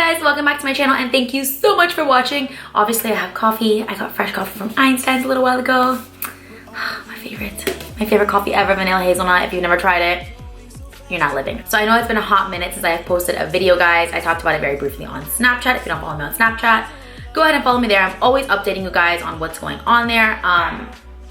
guys, welcome back to my channel and thank you so much for watching. Obviously I have coffee. I got fresh coffee from Einstein's a little while ago. My favorite coffee ever, vanilla hazelnut. If you've never tried it, you're not living. So I know it's been a hot minute since I have posted a video, guys. I talked about it very briefly on Snapchat. If you don't follow me on Snapchat, go ahead and follow me there. I'm always updating you guys on what's going on there.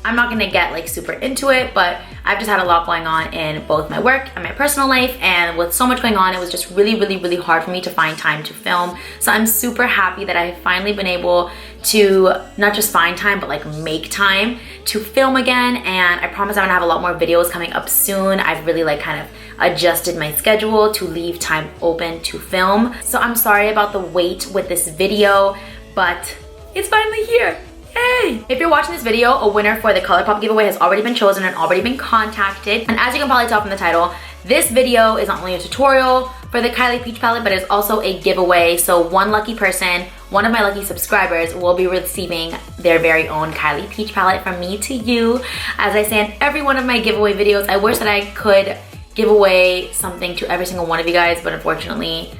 I'm not gonna get like super into it, but I've just had a lot going on in both my work and my personal life, and with so much going on, it was just really hard for me to find time to film. So I'm super happy that I have finally been able to not just find time, but like make time to film again, and I promise I'm gonna have a lot more videos coming up soon. I've really like kind of adjusted my schedule to leave time open to film. So I'm sorry about the wait with this video, but it's finally here. Hey! If you're watching this video, a winner for the ColourPop giveaway has already been chosen and already been contacted. And as you can probably tell from the title, this video is not only a tutorial for the Kylie Peach palette, but it's also a giveaway. So one lucky person, one of my lucky subscribers, will be receiving their very own Kylie Peach palette from me to you. As I say in every one of my giveaway videos, I wish that I could give away something to every single one of you guys, but unfortunately,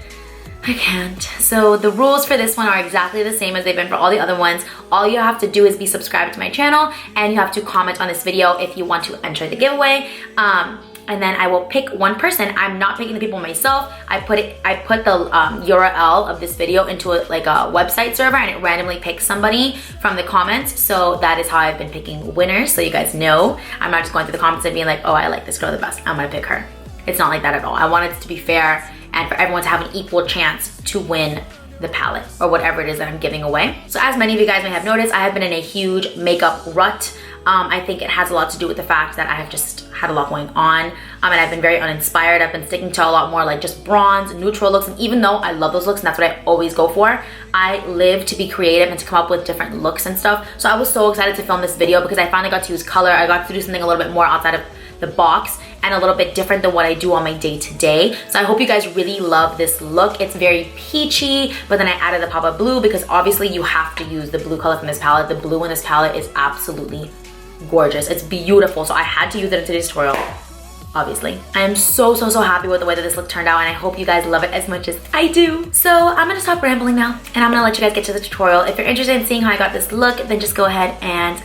I can't. So the rules for this one are exactly the same as they've been for all the other ones. All you have to do is be subscribed to my channel, and you have to comment on this video if you want to enter the giveaway. And then I will pick one person. I'm not picking the people myself. I put the URL of this video into a website server, and it randomly picks somebody from the comments. So that is how I've been picking winners, so you guys know. I'm not just going through the comments and being like, oh, I like this girl the best, I'm gonna pick her. It's not like that at all. I want it to be fair and for everyone to have an equal chance to win the palette or whatever it is that I'm giving away. So as many of you guys may have noticed, I have been in a huge makeup rut. I think it has a lot to do with the fact that I have just had a lot going on, and I've been very uninspired. I've been sticking to a lot more like just bronze, neutral looks, and even though I love those looks and that's what I always go for, I live to be creative and to come up with different looks and stuff. So I was so excited to film this video because I finally got to use color. I got to do something a little bit more outside of the box and a little bit different than what I do on my day-to-day. So I hope you guys really love this look. It's very peachy, but then I added the pop of blue because obviously you have to use the blue color from this palette. The blue in this palette is absolutely gorgeous. It's beautiful, so I had to use it in today's tutorial, obviously. I am so happy with the way that this look turned out, and I hope you guys love it as much as I do. So I'm gonna stop rambling now, and I'm gonna let you guys get to the tutorial. If you're interested in seeing how I got this look, then just go ahead and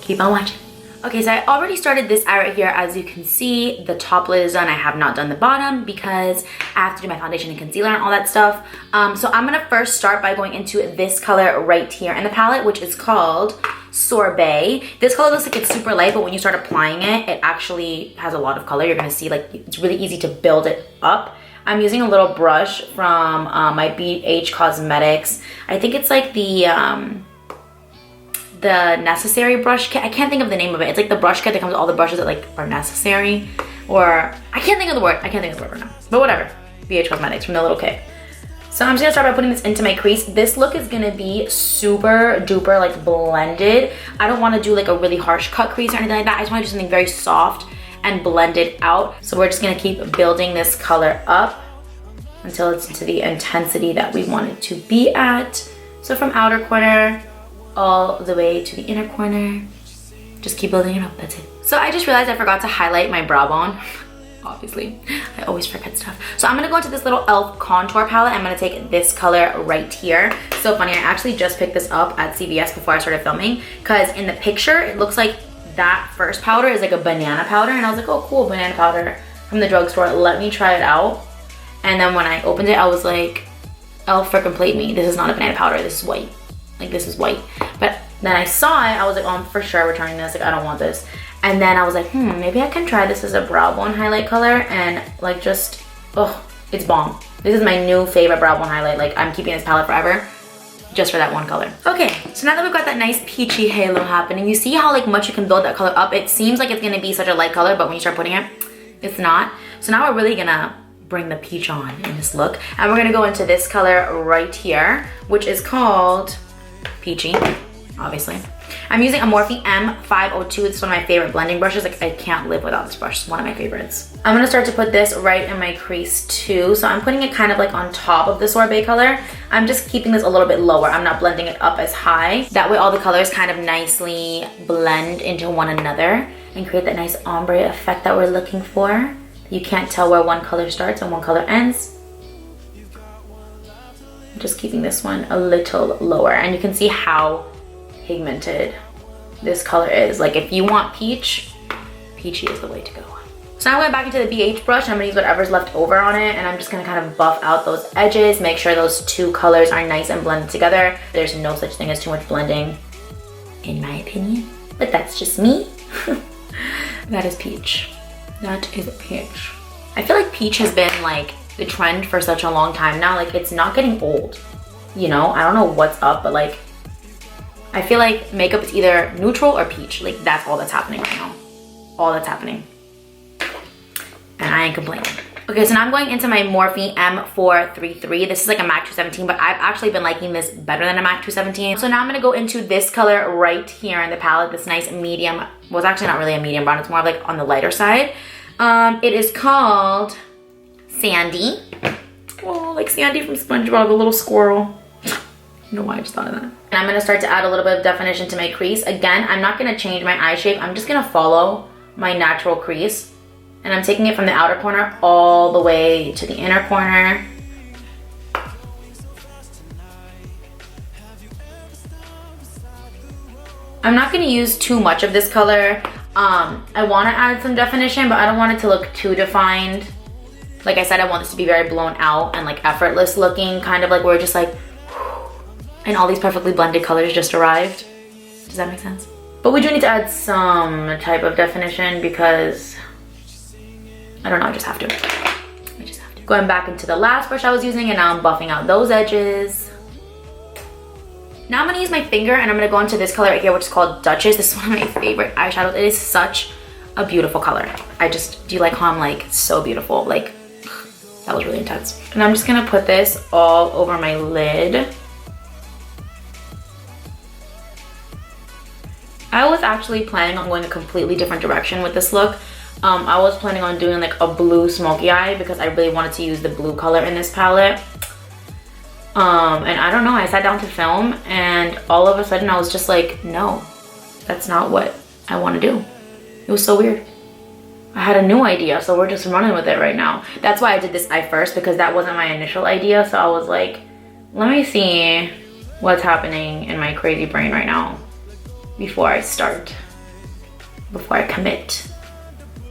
keep on watching. Okay, so I already started this eye right here. As you can see, the top lid is done. I have not done the bottom because I have to do my foundation and concealer and all that stuff. So I'm gonna first start by going into this color right here in the palette, which is called Sorbet. This color looks like it's super light, but when you start applying it, it actually has a lot of color. You're gonna see like it's really easy to build it up. I'm using a little brush from my BH Cosmetics. I think it's like the Necessary brush kit. I can't think of the name of it. It's like the brush kit that comes with all the brushes that like are necessary, or I can't think of the word. I can't think of the word right now, but whatever. BH Cosmetics from the little kit. So I'm just gonna start by putting this into my crease. This look is gonna be super duper like blended. I don't wanna do like a really harsh cut crease or anything like that. I just wanna do something very soft and blended out. So we're just gonna keep building this color up until it's to the intensity that we want it to be at. So from outer corner all the way to the inner corner, just keep building it up, that's it. So I just realized I forgot to highlight my brow bone. Obviously, I always forget stuff. So I'm gonna go into this little e.l.f. contour palette. I'm gonna take this color right here. So funny, I actually just picked this up at CVS before I started filming, because in the picture, it looks like that first powder is like a banana powder, and I was like, oh cool, banana powder from the drugstore, let me try it out. And then when I opened it, I was like, e.l.f. freaking played me. This is not a banana powder, this is white. Like this is white. But then I saw it, I was like, oh, I'm for sure returning this, like I don't want this. And then I was like, maybe I can try this as a brow bone highlight color, and like just, oh, it's bomb. This is my new favorite brow bone highlight. Like I'm keeping this palette forever just for that one color. Okay, so now that we've got that nice peachy halo happening, you see how like much you can build that color up. It seems like it's gonna be such a light color, but when you start putting it, it's not. So now we're really gonna bring the peach on in this look. And we're gonna go into this color right here, which is called Peachy, obviously. I'm using a Morphe M502. It's one of my favorite blending brushes. Like I can't live without this brush. It's one of my favorites. I'm gonna start to put this right in my crease too. So I'm putting it kind of like on top of the sorbet color. I'm just keeping this a little bit lower. I'm not blending it up as high. That way all the colors kind of nicely blend into one another and create that nice ombre effect that we're looking for. You can't tell where one color starts and one color ends. I'm just keeping this one a little lower, and you can see how pigmented this color is. Like if you want peach, peachy is the way to go. So now I'm going back into the BH brush, and I'm gonna use whatever's left over on it, and I'm just gonna kind of buff out those edges, make sure those two colors are nice and blended together. There's no such thing as too much blending, in my opinion, but that's just me. That is peach. That is peach. I feel like peach has been like the trend for such a long time now. Like it's not getting old, you know? I don't know what's up, but like, I feel like makeup is either neutral or peach. Like that's all that's happening right now. All that's happening. And I ain't complaining. Okay, so now I'm going into my Morphe M433. This is like a MAC 217, but I've actually been liking this better than a MAC 217. So now I'm gonna go into this color right here in the palette, this nice medium. Well, it's actually not really a medium brown, it's more of like on the lighter side. It is called Sandy. Oh, like Sandy from SpongeBob, the little squirrel. I don't know why I just thought of that. And I'm gonna start to add a little bit of definition to my crease. Again, I'm not gonna change my eye shape. I'm just gonna follow my natural crease. And I'm taking it from the outer corner all the way to the inner corner. I'm not gonna use too much of this color. I wanna add some definition, but I don't want it to look too defined. Like I said, I want this to be very blown out and like effortless looking, kind of like we're just like, and all these perfectly blended colors just arrived. Does that make sense? But we do need to add some type of definition because, I don't know, I just have to. I just have to. Going back into the last brush I was using, and now I'm buffing out those edges. Now I'm gonna use my finger, and I'm gonna go into this color right here, which is called Duchess. This is one of my favorite eyeshadows. It is such a beautiful color. Do you like how I'm like so beautiful? Like, that was really intense. And I'm just gonna put this all over my lid. I was actually planning on going a completely different direction with this look. I was planning on doing like a blue smoky eye because I really wanted to use the blue color in this palette. And I don't know, I sat down to film and all of a sudden I was just like, no, that's not what I want to do. It was so weird. I had a new idea, so we're just running with it right now. That's why I did this eye first, because that wasn't my initial idea. So I was like, let me see what's happening in my crazy brain right now before I start, before I commit.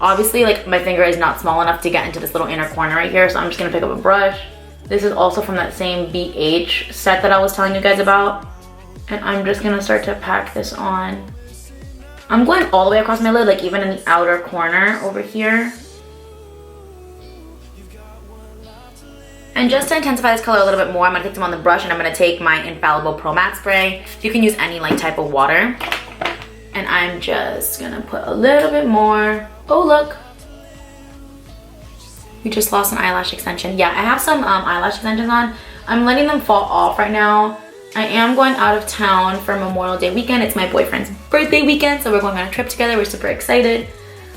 Obviously, like my finger is not small enough to get into this little inner corner right here, so I'm just gonna pick up a brush. This is also from that same BH set that I was telling you guys about. And I'm just gonna start to pack this on. I'm going all the way across my lid, like even in the outer corner over here. And just to intensify this color a little bit more, I'm gonna take some on the brush, and I'm gonna take my Infallible Pro Matte Spray. You can use any like type of water. And I'm just gonna put a little bit more. Oh, look. We just lost an eyelash extension. Yeah, I have some eyelash extensions on. I'm letting them fall off right now. I am going out of town for Memorial Day weekend. It's my boyfriend's birthday weekend, so we're going on a trip together. We're super excited.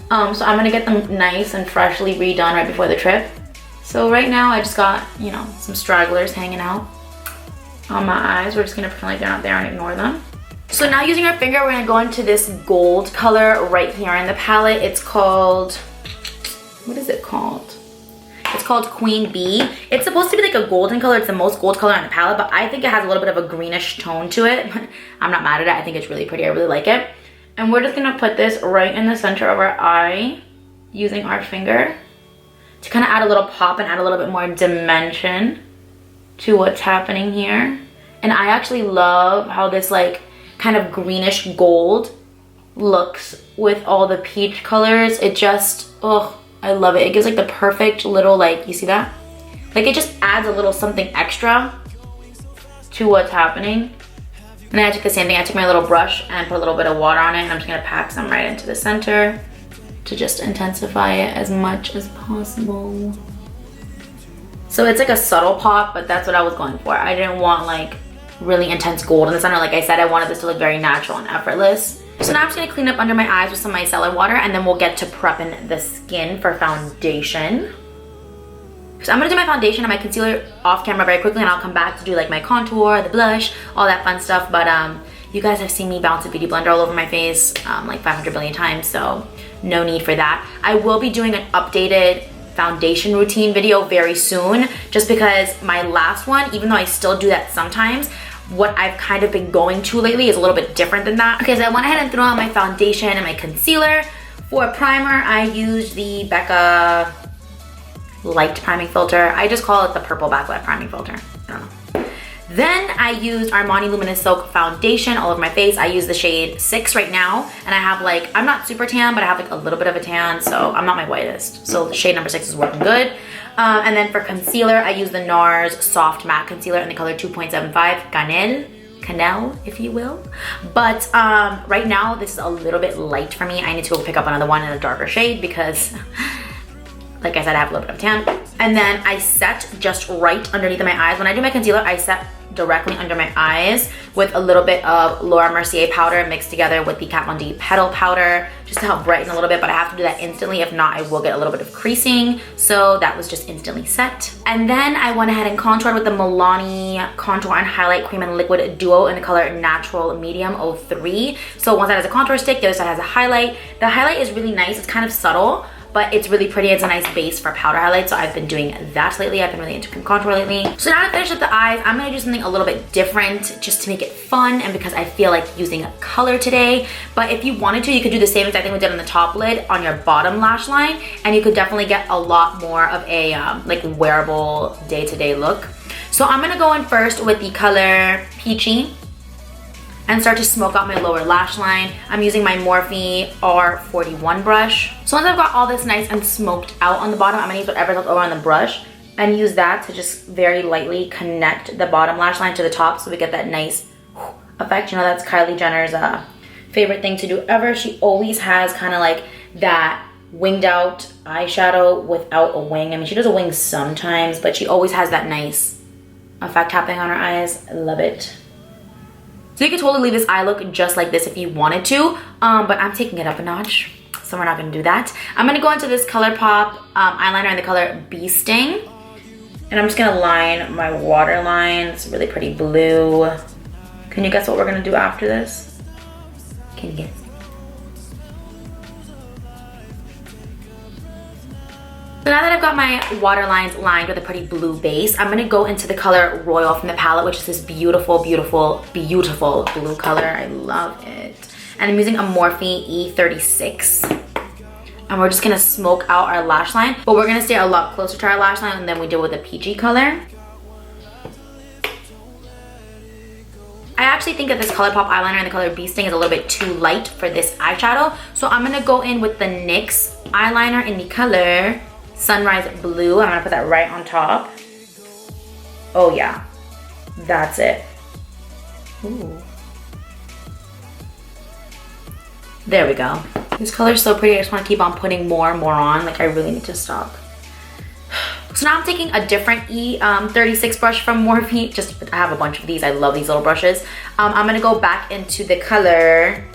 So I'm gonna get them nice and freshly redone right before the trip. So right now I just got, you know, some stragglers hanging out on my eyes. We're just gonna pretend like they're not there and ignore them. So now using our finger, we're gonna go into this gold color right here in the palette. It's called, what is it called? It's called Queen Bee. It's supposed to be like a golden color. It's the most gold color on the palette, but I think it has a little bit of a greenish tone to it. I'm not mad at it. I think it's really pretty. I really like it. And we're just gonna put this right in the center of our eye using our finger to kind of add a little pop and add a little bit more dimension to what's happening here. And I actually love how this like kind of greenish gold looks with all the peach colors. It just, oh, I love it. It gives like the perfect little, like, you see that? Like it just adds a little something extra to what's happening. And then I took the same thing. I took my little brush and put a little bit of water on it, and I'm just gonna pack some right into the center to just intensify it as much as possible. So it's like a subtle pop, but that's what I was going for. I didn't want like really intense gold in the center. Like I said, I wanted this to look very natural and effortless. So now I'm just gonna clean up under my eyes with some micellar water, and then we'll get to prepping the skin for foundation. So I'm gonna do my foundation and my concealer off camera very quickly, and I'll come back to do like my contour, the blush, all that fun stuff. But you guys have seen me bounce a beauty blender all over my face like 500 billion times, so no need for that. I will be doing an updated foundation routine video very soon, just because my last one, even though I still do that sometimes, what I've kind of been going to lately is a little bit different than that. Okay, so I went ahead and threw on my foundation and my concealer. For primer, I used the Becca Light Priming Filter. I just call it the Purple Backlit Priming Filter. I don't know. Then I used Armani Luminous Silk Foundation all over my face. I use the shade 6 right now, and I have like, I'm not super tan, but I have like a little bit of a tan, so I'm not my whitest. So the shade number 6 is working good. And then for concealer, I use the NARS Soft Matte Concealer in the color 2.75 Cannelle, if you will. But right now, this is a little bit light for me. I need to go pick up another one in a darker shade because, like I said, I have a little bit of tan. And then I set just right underneath of my eyes. When I do my concealer, I set directly under my eyes with a little bit of Laura Mercier powder mixed together with the Kat Von D Petal powder just to help brighten a little bit, but I have to do that instantly. If not, I will get a little bit of creasing. So that was just instantly set. And then I went ahead and contoured with the Milani Contour and Highlight Cream and Liquid Duo in the color Natural Medium 03. So one side has a contour stick, the other side has a highlight. The highlight is really nice. It's kind of subtle, but it's really pretty. It's a nice base for powder highlight, so I've been doing that lately. I've been really into cream contour lately. So now to finish up the eyes, I'm gonna do something a little bit different just to make it fun and because I feel like using color today. But if you wanted to, you could do the same exact thing we did on the top lid on your bottom lash line, and you could definitely get a lot more of a like wearable day-to-day look. So I'm gonna go in first with the color Peachy and start to smoke out my lower lash line. I'm using my Morphe R41 brush. So once I've got all this nice and smoked out on the bottom, I'm gonna use whatever's left over on the brush and use that to just very lightly connect the bottom lash line to the top so we get that nice effect. You know, that's Kylie Jenner's favorite thing to do ever. She always has kind of like that winged out eyeshadow without a wing. I mean, she does a wing sometimes, but she always has that nice effect happening on her eyes. I love it. So you could totally leave this eye look just like this if you wanted to, but I'm taking it up a notch, so we're not gonna do that. I'm gonna go into this ColourPop eyeliner in the color Bee Sting, and I'm just gonna line my waterline. It's really pretty blue. Can you guess what we're gonna do after this? Can you guess? So now that I've got my waterlines lined with a pretty blue base, I'm gonna go into the color Royal from the palette, which is this beautiful, beautiful, beautiful blue color. I love it. And I'm using a Morphe E36. And we're just gonna smoke out our lash line, but we're gonna stay a lot closer to our lash line than we did with the peachy color. I actually think that this ColourPop eyeliner in the color Bee Sting is a little bit too light for this eyeshadow. So I'm gonna go in with the NYX eyeliner in the color Sunrise Blue. I'm gonna put that right on top. Oh yeah, that's it. Ooh. There we go. This color is so pretty. I just want to keep on putting more and more on. Like, I really need to stop. So now I'm taking a different E36 brush from Morphe. Just, I have a bunch of these. I love these little brushes. I'm gonna go back into the color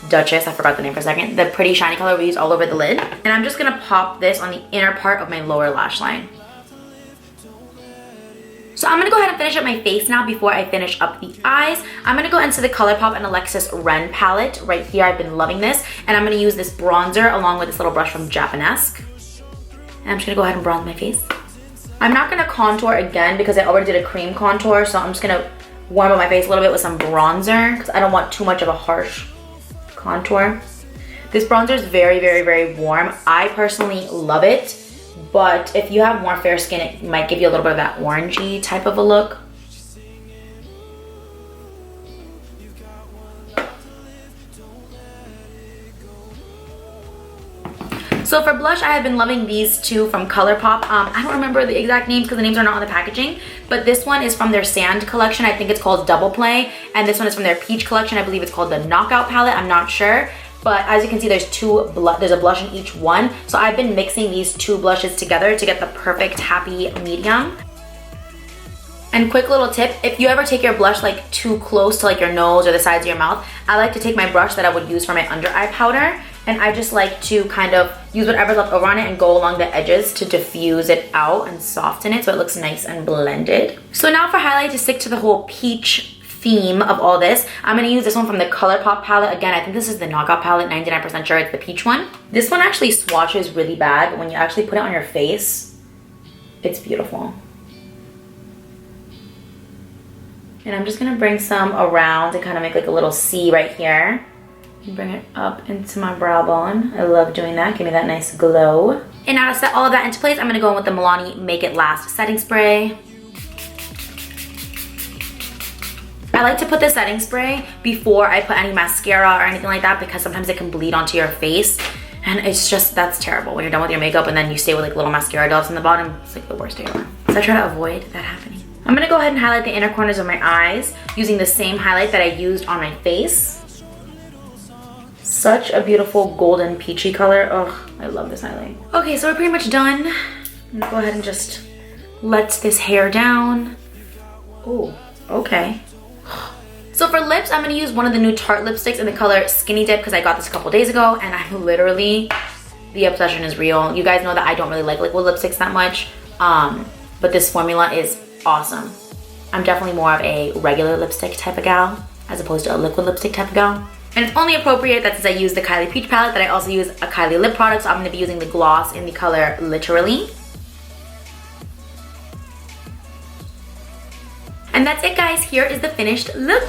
Duchess, I forgot the name for a second, the pretty shiny color we use all over the lid. And I'm just gonna pop this on the inner part of my lower lash line. So I'm gonna go ahead and finish up my face now before I finish up the eyes. I'm gonna go into the ColourPop and Alexis Ren palette right here. I've been loving this. And I'm gonna use this bronzer along with this little brush from Japanesque. And I'm just gonna go ahead and bronze my face. I'm not gonna contour again because I already did a cream contour, so I'm just gonna warm up my face a little bit with some bronzer because I don't want too much of a harsh contour. This bronzer is very, very, very warm. I personally love it, but if you have more fair skin, it might give you a little bit of that orangey type of a look. So for blush, I have been loving these two from ColourPop. I don't remember the exact names because the names are not on the packaging, but this one is from their Sand collection. I think it's called Double Play, and this one is from their Peach collection. I believe it's called the Knockout palette. I'm not sure, but as you can see, there's there's a blush in each one. So I've been mixing these two blushes together to get the perfect happy medium. And quick little tip, if you ever take your blush like too close to like your nose or the sides of your mouth, I like to take my brush that I would use for my under eye powder, and I just like to kind of use whatever's left over on it and go along the edges to diffuse it out and soften it so it looks nice and blended. So now for highlight, to stick to the whole peach theme of all this, I'm gonna use this one from the ColourPop palette. Again, I think this is the Knockout palette, 99% sure it's the peach one. This one actually swatches really bad, but when you actually put it on your face, it's beautiful. And I'm just gonna bring some around to kind of make like a little C right here. And bring it up into my brow bone. I love doing that, give me that nice glow. And now to set all of that into place, I'm gonna go in with the Milani Make It Last setting spray. I like to put the setting spray before I put any mascara or anything like that because sometimes it can bleed onto your face. And it's just, that's terrible when you're done with your makeup and then you stay with like little mascara dots in the bottom. It's like the worst day ever. So I try to avoid that happening. I'm gonna go ahead and highlight the inner corners of my eyes using the same highlight that I used on my face. Such a beautiful golden peachy color. Oh, I love this highlight. Okay, so we're pretty much done. I'm gonna go ahead and just let this hair down. Oh, okay. So for lips, I'm gonna use one of the new Tarte lipsticks in the color Skinny Dip because I got this a couple days ago and I'm literally, the obsession is real. You guys know that I don't really like liquid lipsticks that much, but this formula is awesome. I'm definitely more of a regular lipstick type of gal as opposed to a liquid lipstick type of gal. And it's only appropriate that since I use the Kylie Peach palette that I also use a Kylie lip product, so I'm gonna be using the gloss in the color Literally. And that's it, guys. Here is the finished look.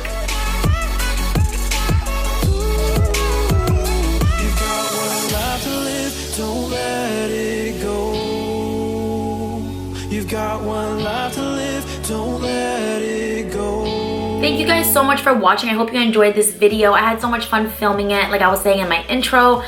You've got one life to live, don't let it go. Thank you guys so much for watching. I hope you enjoyed this video. I had so much fun filming it. Like I was saying in my intro,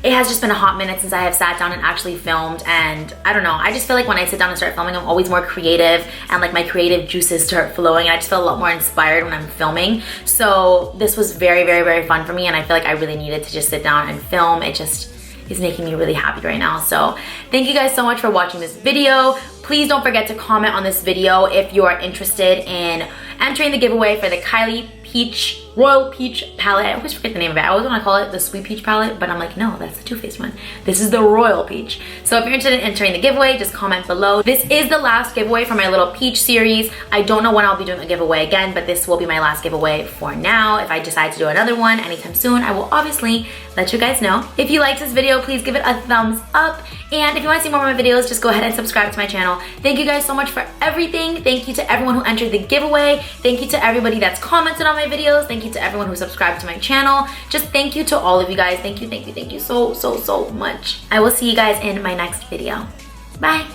it has just been a hot minute since I have sat down and actually filmed, and I don't know, I just feel like when I sit down and start filming, I'm always more creative and like my creative juices start flowing. I just feel a lot more inspired when I'm filming. So this was very, very, very fun for me, and I feel like I really needed to just sit down and film. It just is making me really happy right now. So thank you guys so much for watching this video. Please don't forget to comment on this video if you are interested in entering the giveaway for the Kylie Peach, Royal Peach palette. I always forget the name of it. I always want to call it the Sweet Peach palette, but I'm like, no, that's the Too Faced one. This is the Royal Peach. So if you're interested in entering the giveaway, just comment below. This is the last giveaway for my little peach series. I don't know when I'll be doing a giveaway again, but this will be my last giveaway for now. If I decide to do another one anytime soon, I will obviously let you guys know. If you liked this video, please give it a thumbs up. And if you want to see more of my videos, just go ahead and subscribe to my channel. Thank you guys so much for everything. Thank you to everyone who entered the giveaway. Thank you to everybody that's commented on my videos. Thank you to everyone who subscribed to my channel. Just thank you to all of you guys. Thank you so much. I will see you guys in my next video. Bye.